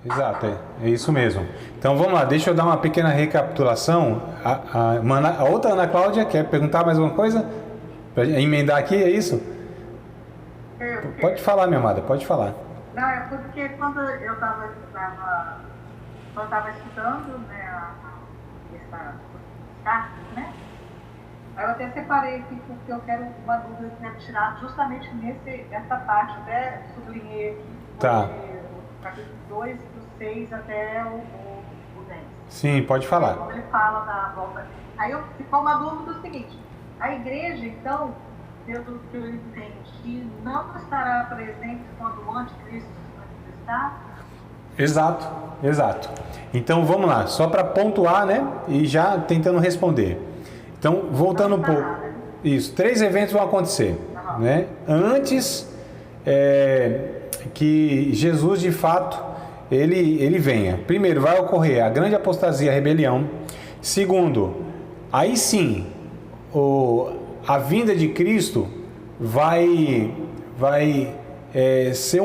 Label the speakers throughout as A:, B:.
A: Exato, é isso mesmo. Então vamos lá, deixa eu dar uma pequena recapitulação. A outra Ana Cláudia quer perguntar mais alguma coisa? Para emendar aqui, é isso? Pode falar, minha amada, pode falar.
B: Não, é porque quando eu estava estudando, né, essa cartas, né? Aí eu até separei aqui porque eu quero uma dúvida que eu quero tirar justamente nessa parte, até sublinhei aqui.
A: Tá.
B: O capítulo 2, do 6 até o 10.
A: Sim, pode falar.
B: Quando ele fala da volta. Aí ficou uma dúvida do seguinte: a igreja, então, pelo que eu entendi, não estará presente quando o anticristo se manifestar?
A: Exato, exato. Então vamos lá, só para pontuar, né? E já tentando responder. Então, voltando um pouco. Isso, 3 eventos vão acontecer, né? Antes que Jesus, de fato, ele venha. Primeiro, vai ocorrer a grande apostasia, a rebelião. Segundo, aí sim, a vinda de Cristo vai ser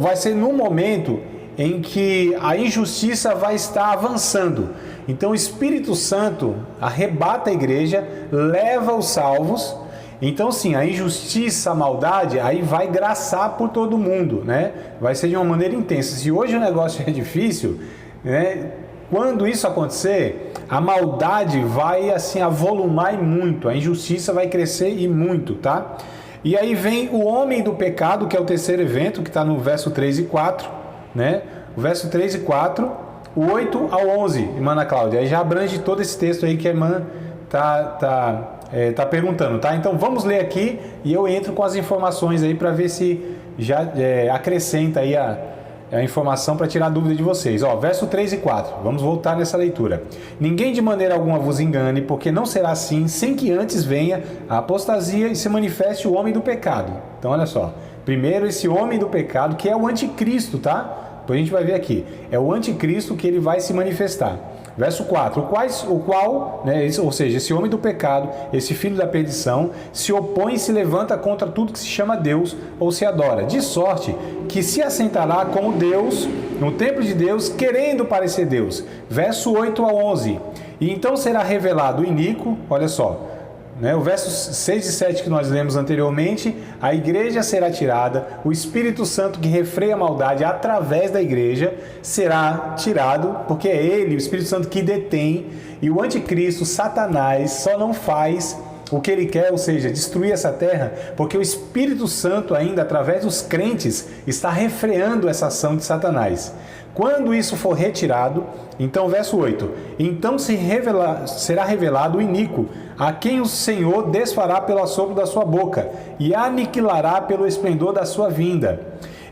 A: vai ser num momento em que a injustiça vai estar avançando. Então o Espírito Santo arrebata a igreja, leva os salvos. Então sim, a injustiça, a maldade, aí vai graçar por todo mundo, né? Vai ser de uma maneira intensa. Se hoje o negócio é difícil, né? Quando isso acontecer, a maldade vai assim avolumar e muito, a injustiça vai crescer e muito, tá? E aí vem o homem do pecado, que é o terceiro evento, que está no verso 3 e 4, né? O verso 3 e 4, o 8 ao 11, irmã Ana Cláudia. Aí já abrange todo esse texto aí que a irmã tá perguntando, tá? Então vamos ler aqui e eu entro com as informações aí para ver se já acrescenta aí a informação para tirar a dúvida de vocês. Ó, verso 3 e 4, vamos voltar nessa leitura. Ninguém de maneira alguma vos engane, porque não será assim, sem que antes venha a apostasia e se manifeste o homem do pecado. Então olha só, primeiro esse homem do pecado, que é o anticristo, tá? Depois a gente vai ver aqui, é o anticristo que ele vai se manifestar. Verso 4, o qual, né, ou seja, esse homem do pecado, esse filho da perdição, se opõe e se levanta contra tudo que se chama Deus ou se adora, de sorte que se assentará como Deus, no templo de Deus, querendo parecer Deus. Verso 8 a 11, e então será revelado o iníquo, olha só, né, o verso 6 e 7 que nós lemos anteriormente, a igreja será tirada, o Espírito Santo que refreia a maldade através da igreja será tirado, porque é ele, o Espírito Santo, que detém, e o anticristo, Satanás, só não faz o que ele quer, ou seja, destruir essa terra, porque o Espírito Santo ainda, através dos crentes, está refreando essa ação de Satanás. Quando isso for retirado, então verso 8, então será revelado o iníquo, a quem o Senhor desfará pelo assopro da sua boca e aniquilará pelo esplendor da sua vinda.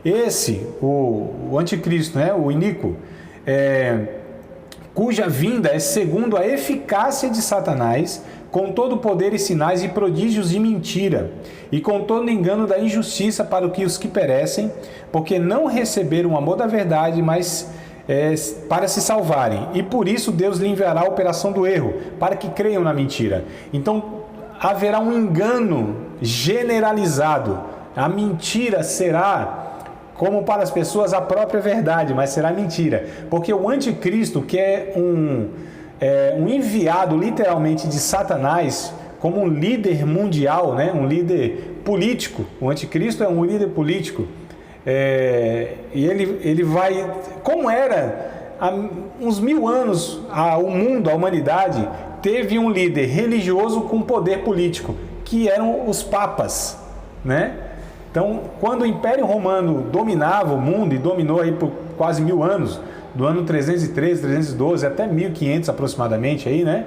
A: Esse, o anticristo, né, o iníquo, cuja vinda é segundo a eficácia de Satanás, com todo poder e sinais e prodígios de mentira, e com todo engano da injustiça para os que perecem, porque não receberam o amor da verdade, mas para se salvarem. E por isso Deus lhe enviará a operação do erro, para que creiam na mentira. Então haverá um engano generalizado. A mentira será, como para as pessoas, a própria verdade, mas será mentira. Porque o anticristo, que é um enviado literalmente de Satanás, como um líder mundial, né? Um líder político. O anticristo é um líder político. E ele vai, como era há uns 1000 anos, o mundo, a humanidade, teve um líder religioso com poder político, que eram os papas, né? Então, quando o Império Romano dominava o mundo, e dominou aí por quase 1000 anos, do ano 313, 312 até 1500 aproximadamente, aí, né?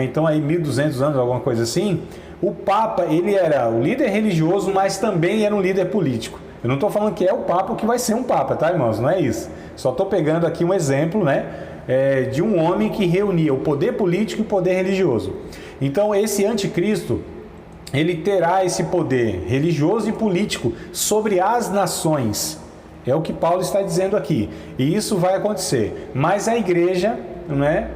A: Então aí 1200 anos, alguma coisa assim, o Papa, ele era o líder religioso, mas também era um líder político. Eu não estou falando que é o Papa que vai ser um Papa, tá, irmãos? Não é isso. Só estou pegando aqui um exemplo, né, de um homem que reunia o poder político e o poder religioso. Então esse anticristo, ele terá esse poder religioso e político sobre as nações. É o que Paulo está dizendo aqui. E isso vai acontecer. Mas a igreja, né,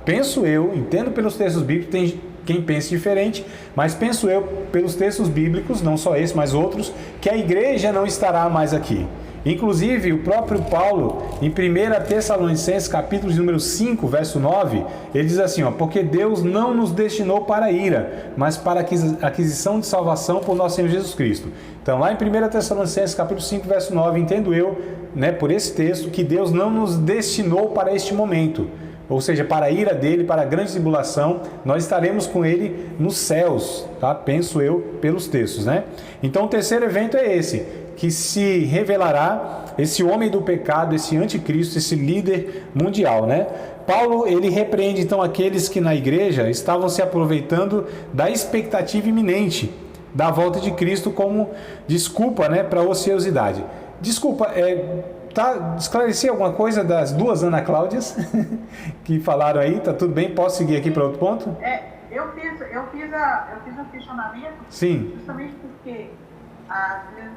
A: penso eu, entendo pelos textos bíblicos, tem quem pense diferente, mas penso eu pelos textos bíblicos, não só esse, mas outros, que a igreja não estará mais aqui. Inclusive, o próprio Paulo, em 1 Tessalonicenses, capítulo de número 5, verso 9, ele diz assim, ó, porque Deus não nos destinou para a ira, mas para a aquisição de salvação por nosso Senhor Jesus Cristo. Então, lá em 1 Tessalonicenses, capítulo 5, verso 9, entendo eu, né, por esse texto, que Deus não nos destinou para este momento, ou seja, para a ira dele, para a grande tribulação, nós estaremos com ele nos céus, tá? Penso eu, pelos textos, né? Então, o terceiro evento é esse, que se revelará esse homem do pecado, esse anticristo, esse líder mundial, né? Paulo, ele repreende então aqueles que na igreja estavam se aproveitando da expectativa iminente da volta de Cristo como desculpa, né, para a ociosidade. Desculpa, esclarecer alguma coisa das duas Ana Cláudias que falaram aí? Tá tudo bem? Posso seguir aqui para outro ponto?
B: Eu fiz um questionamento.
A: Sim.
B: Justamente porque às vezes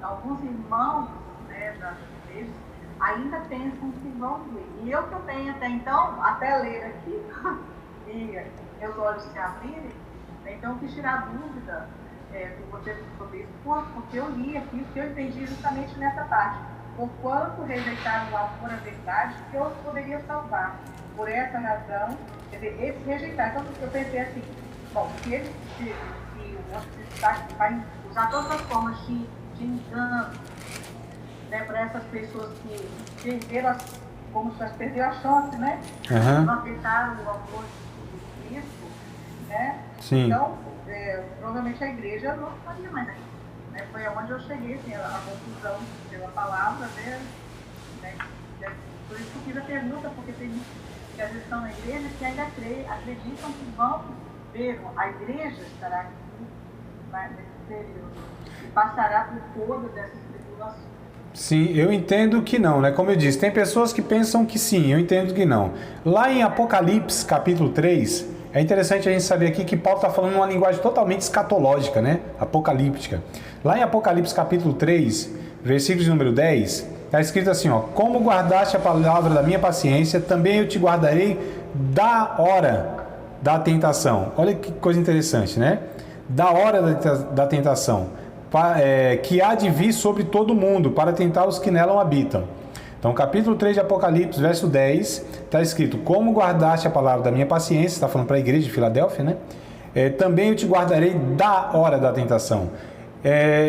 B: alguns irmãos, né, das igrejas ainda pensam que vão ver. E eu que eu tenho até então, até ler aqui, e meus olhos se abrirem, então eu quis tirar dúvida do você sobre isso, porque eu li aqui o que eu entendi justamente nessa parte. Porquanto rejeitaram o amor à verdade, que eu poderia salvar. Por essa razão, quer dizer, eles rejeitaram. Então eu pensei assim, bom, se eles vai usar todas as formas de engano, né, para essas pessoas que perderam, como se fosse perderam a chance, né?
A: Uhum.
B: Não aceitaram o amor de Cristo, né?
A: Sim.
B: Então, provavelmente a igreja não faria mais aquilo, né? Foi aonde eu cheguei, assim, a conclusão pela palavra, né? Por isso que eu fiz a pergunta, porque tem muitos que às vezes estão na igreja que ainda acreditam que vão ver, a igreja estará aqui, né, nesse período e passará por todas essas tribulações.
A: Sim, eu entendo que não, né? Como eu disse, tem pessoas que pensam que sim, eu entendo que não. Lá em Apocalipse, capítulo 3, é interessante a gente saber aqui que Paulo está falando uma linguagem totalmente escatológica, né? Apocalíptica. Lá em Apocalipse, capítulo 3, versículo de número 10, está escrito assim, ó, como guardaste a palavra da minha paciência, também eu te guardarei da hora da tentação. Olha que coisa interessante, né? Da hora da tentação, que há de vir sobre todo mundo, para tentar os que nela habitam. Então, capítulo 3 de Apocalipse, verso 10, está escrito, como guardaste a palavra da minha paciência, está falando para a igreja de Filadélfia, né? Também eu te guardarei da hora da tentação.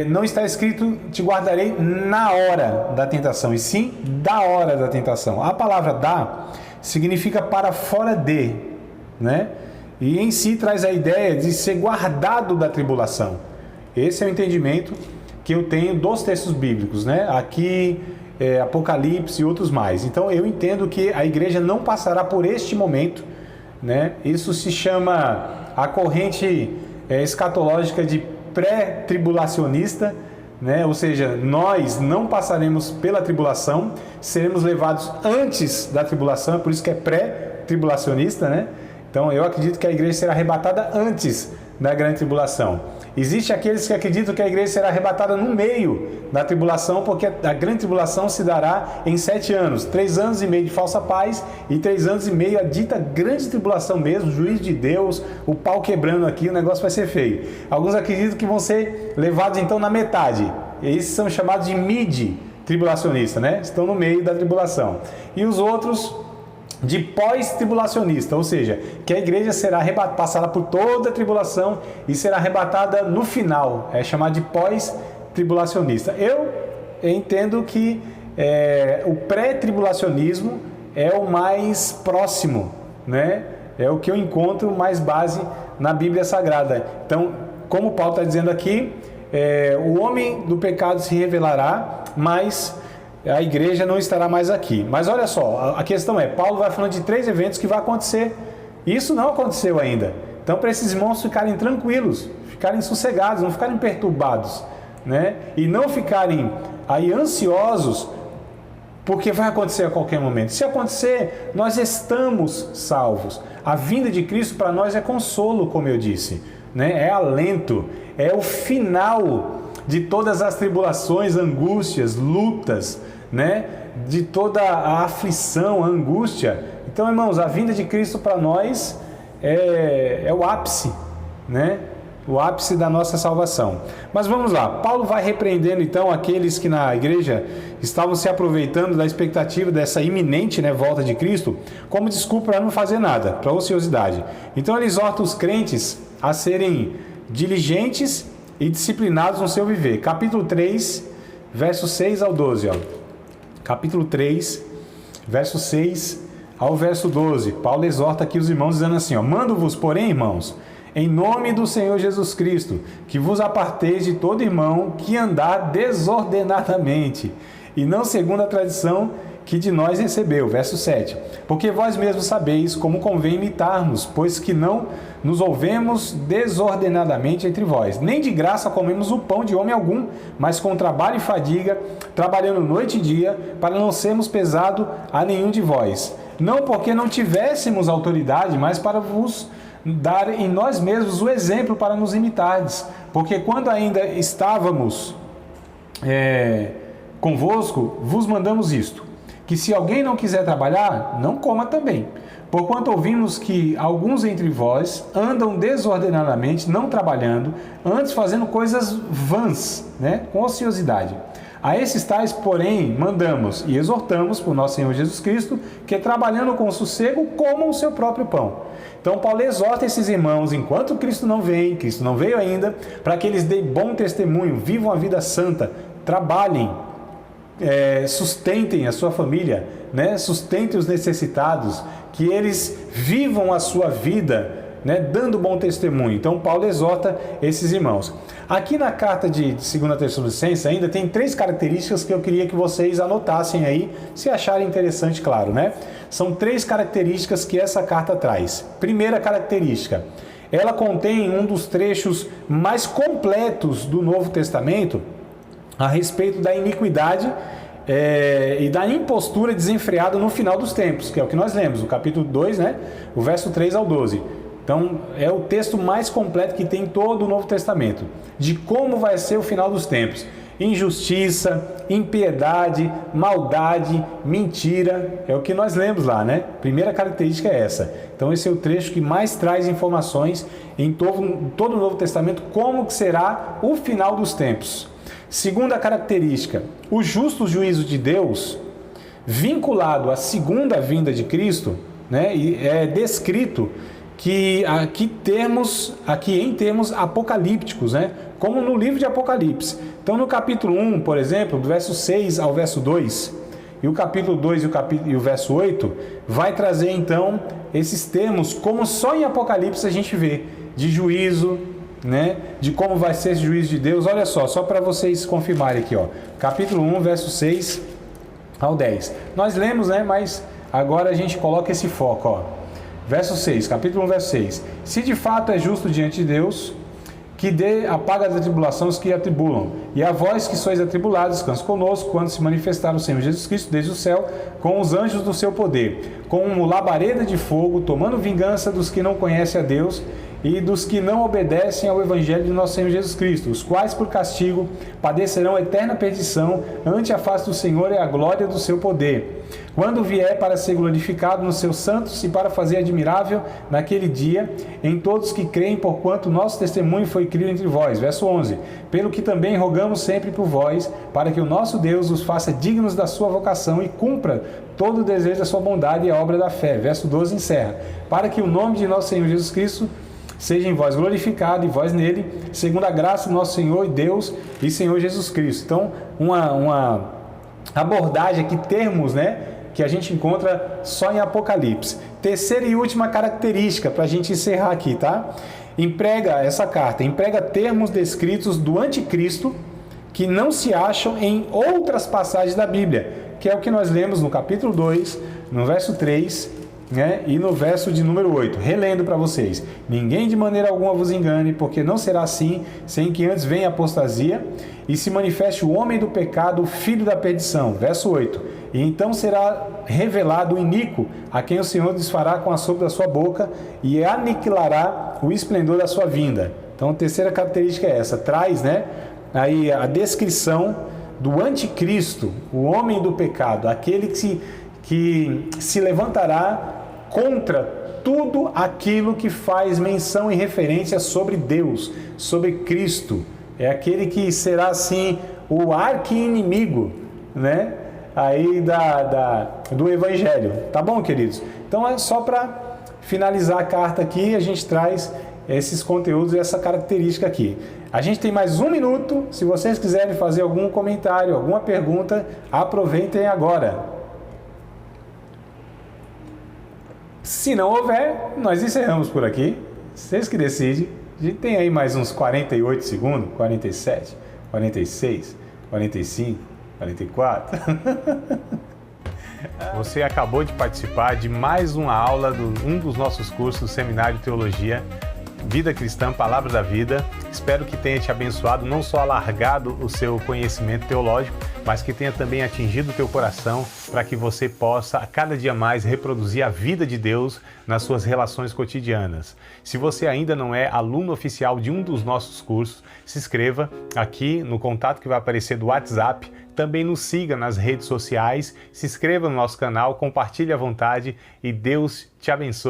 A: Não está escrito, te guardarei na hora da tentação, e sim, da hora da tentação. A palavra da significa para fora de, né? E em si traz a ideia de ser guardado da tribulação. Esse é o entendimento que eu tenho dos textos bíblicos, né? Aqui, Apocalipse e outros mais. Então eu entendo que a igreja não passará por este momento, né? Isso se chama a corrente escatológica de pré-tribulacionista, né? Ou seja, nós não passaremos pela tribulação, seremos levados antes da tribulação, por isso que é pré-tribulacionista, né? Então eu acredito que a igreja será arrebatada antes da grande tribulação. Existem aqueles que acreditam que a igreja será arrebatada no meio da tribulação, porque a grande tribulação se dará em 7 anos, 3 anos e meio de falsa paz e 3 anos e meio a dita grande tribulação mesmo, juiz de Deus, o pau quebrando aqui, o negócio vai ser feio. Alguns acreditam que vão ser levados então na metade, esses são chamados de mid-tribulacionista, né? Estão no meio da tribulação. E os outros de pós-tribulacionista, ou seja, que a igreja será passará por toda a tribulação e será arrebatada no final, é chamado de pós-tribulacionista. Eu entendo que o pré-tribulacionismo é o mais próximo, né? É o que eu encontro mais base na Bíblia Sagrada. Então, como Paulo está dizendo aqui, o homem do pecado se revelará, mas a igreja não estará mais aqui. Mas olha só, a questão Paulo vai falando de 3 eventos que vai acontecer. Isso não aconteceu ainda. Então, para esses irmãos ficarem tranquilos, ficarem sossegados, não ficarem perturbados, né? E não ficarem aí ansiosos, porque vai acontecer a qualquer momento. Se acontecer, nós estamos salvos. A vinda de Cristo para nós é consolo, como eu disse, né? É alento, é o final de todas as tribulações, angústias, lutas, né? De toda a aflição, a angústia. Então, irmãos, a vinda de Cristo para nós é o ápice, né? o ápice da nossa salvação. Mas vamos lá, Paulo vai repreendendo então aqueles que na igreja estavam se aproveitando da expectativa dessa iminente, volta de Cristo, como desculpa para não fazer nada, para ociosidade. Então ele exorta os crentes a serem diligentes e disciplinados no seu viver. Capítulo 3, versos 6 ao 12. Capítulo 3, verso 6 ao verso 12. Paulo exorta aqui os irmãos dizendo assim: mando-vos, porém, irmãos, em nome do Senhor Jesus Cristo, que vos aparteis de todo irmão que andar desordenadamente, e não segundo a tradição que de nós recebeu. Verso 7. Porque vós mesmos sabeis como convém imitar-nos, pois que não nos ouvemos desordenadamente entre vós. Nem de graça comemos o pão de homem algum, mas com trabalho e fadiga, trabalhando noite e dia, para não sermos pesado a nenhum de vós. Não porque não tivéssemos autoridade, mas para vos dar em nós mesmos o exemplo para nos imitardes. Porque quando ainda estávamos convosco, vos mandamos isto: que se alguém não quiser trabalhar, não coma também. Porquanto ouvimos que alguns entre vós andam desordenadamente, não trabalhando, antes fazendo coisas vãs, com ociosidade. A esses tais, porém, mandamos e exortamos por nosso Senhor Jesus Cristo, que trabalhando com sossego, comam o seu próprio pão. Então Paulo exorta esses irmãos, enquanto Cristo não veio ainda, para que eles deem bom testemunho, vivam a vida santa, trabalhem, sustentem a sua família, sustentem os necessitados, que eles vivam a sua vida, dando bom testemunho. Então Paulo exorta esses irmãos. Aqui na carta de 2 Tessalonicenses ainda tem 3 características que eu queria que vocês anotassem aí, se acharem interessante, claro, São 3 características que essa carta traz. Primeira característica: ela contém um dos trechos mais completos do Novo Testamento a respeito da iniquidade e da impostura desenfreada no final dos tempos, que é o que nós lemos, no capítulo 2, o verso 3 ao 12. Então, é o texto mais completo que tem todo o Novo Testamento, de como vai ser o final dos tempos. Injustiça, impiedade, maldade, mentira, é o que nós lemos lá, Primeira característica é essa. Então, esse é o trecho que mais traz informações em todo o Novo Testamento, como que será o final dos tempos. Segunda característica: o justo juízo de Deus, vinculado à segunda vinda de Cristo, e é descrito que aqui em termos apocalípticos, como no livro de Apocalipse. Então, no capítulo 1, por exemplo, do verso 6 ao verso 2, e o capítulo 2 e o verso 8, vai trazer então esses termos, como só em Apocalipse a gente vê, de juízo, de como vai ser esse juízo de Deus. Olha só para vocês confirmarem aqui, capítulo 1, verso 6 ao 10. Nós lemos, mas agora a gente coloca esse foco, Verso 6, capítulo 1, verso 6. Se de fato é justo diante de Deus, que dê a paga da tribulação aos que atribulam. E a vós que sois atribulados, descanse conosco, quando se manifestar o Senhor Jesus Cristo desde o céu, com os anjos do seu poder, como labareda de fogo, tomando vingança dos que não conhecem a Deus e dos que não obedecem ao Evangelho de nosso Senhor Jesus Cristo, os quais por castigo padecerão eterna perdição ante a face do Senhor e a glória do seu poder, quando vier para ser glorificado nos seus santos e para fazer admirável naquele dia em todos que creem, porquanto nosso testemunho foi crido entre vós. Verso 11. Pelo que também rogamos sempre por vós, para que o nosso Deus os faça dignos da sua vocação e cumpra todo o desejo da sua bondade e a obra da fé. Verso 12 encerra. Para que o nome de nosso Senhor Jesus Cristo seja em vós glorificado e vós nele, segundo a graça do nosso Senhor e Deus e Senhor Jesus Cristo. Então, uma abordagem aqui, termos, que a gente encontra só em Apocalipse. Terceira e última característica, para a gente encerrar aqui, essa carta emprega termos descritos do anticristo que não se acham em outras passagens da Bíblia, que é o que nós lemos no capítulo 2, no verso 3, e no verso de número 8, relendo para vocês: ninguém de maneira alguma vos engane, porque não será assim, sem que antes venha a apostasia e se manifeste o homem do pecado, o filho da perdição. Verso 8: e então será revelado o iníquo, a quem o Senhor desfará com a sopro da sua boca e aniquilará o esplendor da sua vinda. Então a terceira característica é essa, traz aí a descrição do anticristo, o homem do pecado, aquele que se levantará contra tudo aquilo que faz menção e referência sobre Deus, sobre Cristo. É aquele que será, assim, o arqui-inimigo, né? Aí do Evangelho. Tá bom, queridos? Então, é só para finalizar a carta aqui, a gente traz esses conteúdos e essa característica aqui. A gente tem mais 1 minuto. Se vocês quiserem fazer algum comentário, alguma pergunta, aproveitem agora. Se não houver, nós encerramos por aqui. Vocês que decidem. A gente tem aí mais uns 48 segundos, 47, 46, 45, 44. Você acabou de participar de mais uma aula de um dos nossos cursos do Seminário de Teologia, Vida Cristã, Palavra da Vida. Espero que tenha te abençoado, não só alargado o seu conhecimento teológico, mas que tenha também atingido o teu coração para que você possa, a cada dia mais, reproduzir a vida de Deus nas suas relações cotidianas. Se você ainda não é aluno oficial de um dos nossos cursos, se inscreva aqui no contato que vai aparecer do WhatsApp. Também nos siga nas redes sociais, se inscreva no nosso canal, compartilhe à vontade e Deus te abençoe.